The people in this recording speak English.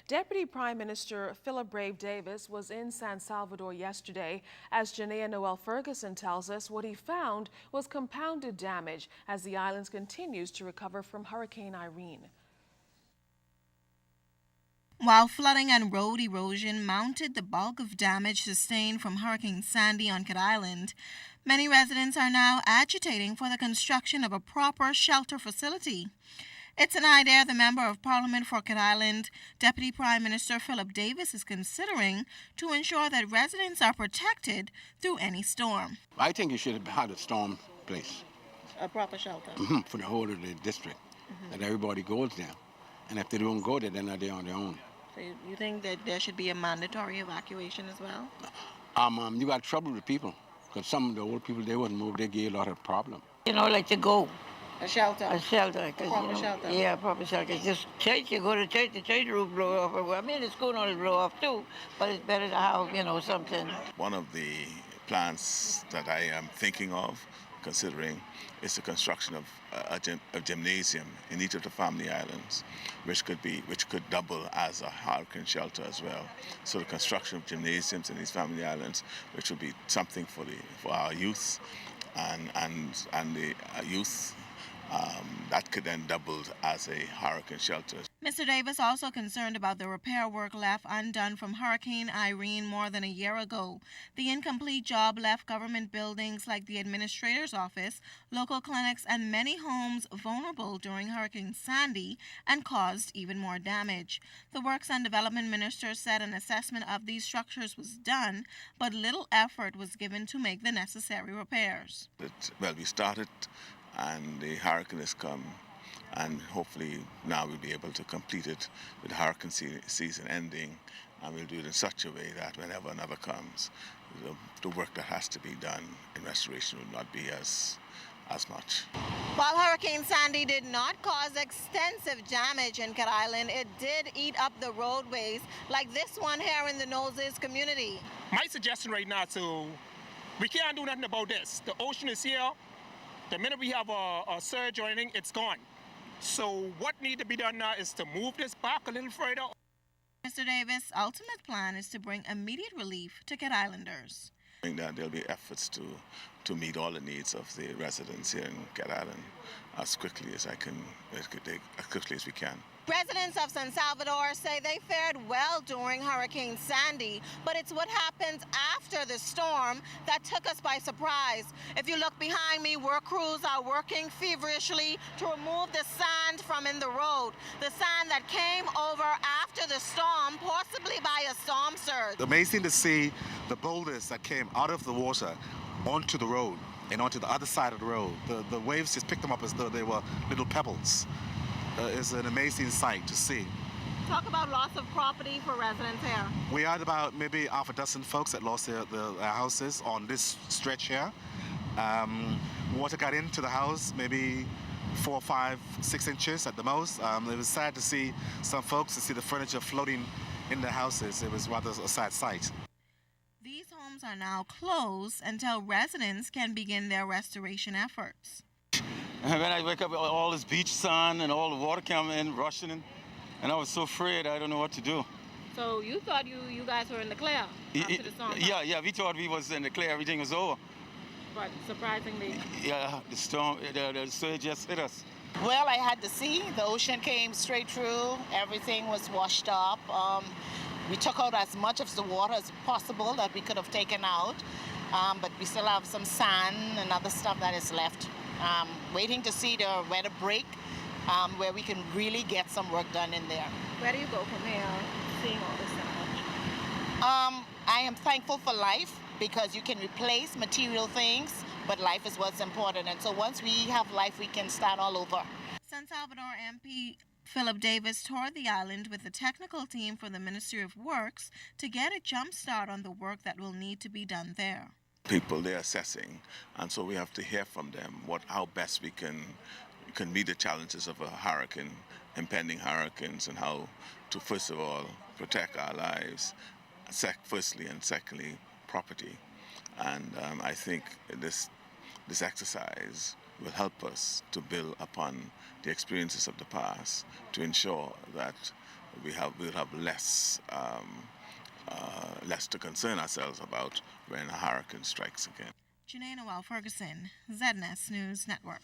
Deputy Prime Minister Philip Brave Davis was in San Salvador yesterday. As Janaea Noel Ferguson tells us, what he found was compounded damage as the island continues to recover from Hurricane Irene. While flooding and road erosion mounted the bulk of damage sustained from Hurricane Sandy on Cat Island, many residents are now agitating for the construction of a proper shelter facility. It's an idea the Member of Parliament for Cat Island, Deputy Prime Minister Philip Davis, is considering to ensure that residents are protected through any storm. I think you should have had a storm place. A proper shelter. For the whole of the district, that everybody goes there. And if they don't go there, then they're on their own. So you think that there should be a mandatory evacuation as well? You got trouble with people, because some of the old people, they wouldn't move, they gave a lot of problem. Like to go. A shelter? A shelter. A proper shelter? Yeah, proper shelter. Just church, you go to church, the church roof blow off. I mean, the school only blow off too, but it's better to have, something. One of the plans that I am thinking of, considering, is the construction of a gymnasium in each of the family islands, which could double as a hurricane shelter as well. So the construction of gymnasiums in these family islands, which will be something for our youth and the youth. That could then double as a hurricane shelter. Mr. Davis also concerned about the repair work left undone from Hurricane Irene more than a year ago. The incomplete job left government buildings like the administrator's office, local clinics, and many homes vulnerable during Hurricane Sandy and caused even more damage. The Works and Development Minister said an assessment of these structures was done, but little effort was given to make the necessary repairs. We started, and the hurricane has come, and hopefully now we'll be able to complete it with the hurricane season ending, and we'll do it in such a way that whenever another comes, the work that has to be done in restoration will not be as much. While Hurricane Sandy did not cause extensive damage in Cat Island, it did eat up the roadways like this one here in the Noses community. My suggestion right now, we can't do nothing about this. The ocean is here. The minute we have a surge or anything, it's gone. So what needs to be done now is to move this back a little further. Mr. Davis' ultimate plan is to bring immediate relief to Cat Islanders. I think that there'll be efforts to meet all the needs of the residents here in Cat Island as quickly as we can. Residents of San Salvador say they fared well during Hurricane Sandy, but it's what happens after the storm that took us by surprise. If you look behind me, work crews are working feverishly to remove the sand from in the road, the sand that came over after the storm, possibly by a storm surge. Amazing to see the boulders that came out of the water onto the road and onto the other side of the road. The waves just picked them up as though they were little pebbles. It's an amazing sight to see. Talk about loss of property for residents here. We had about maybe half a dozen folks that lost their houses on this stretch here. Water got into the house maybe 4, 5, 6 inches at the most. It was sad to see some folks, to see the furniture floating in the houses. It was rather a sad sight. These homes are now closed until residents can begin their restoration efforts. And when I wake up, all this beach sand and all the water came in, rushing in, and I was so afraid, I don't know what to do. So you thought you guys were in the clear after the storm? Yeah, we thought we was in the clear, everything was over. But surprisingly... Yeah, the storm, the surge just hit us. Well, I had to see. The ocean came straight through. Everything was washed up. We took out as much of the water as possible that we could have taken out, but we still have some sand and other stuff that is left. Waiting to see the weather break, where we can really get some work done in there. Where do you go from here, seeing all this damage? I am thankful for life, because you can replace material things, but life is what's important. And so once we have life, we can start all over. San Salvador MP Philip Davis toured the island with the technical team for the Ministry of Works to get a jump start on the work that will need to be done there. People, they're assessing, and so we have to hear from them how best we can meet the challenges of a hurricane, impending hurricanes, and how to first of all protect our lives, firstly, and secondly, property. And I think this exercise will help us to build upon the experiences of the past to ensure that we'll have less less to concern ourselves about when a hurricane strikes again. Janae Noel Ferguson, ZNS News Network.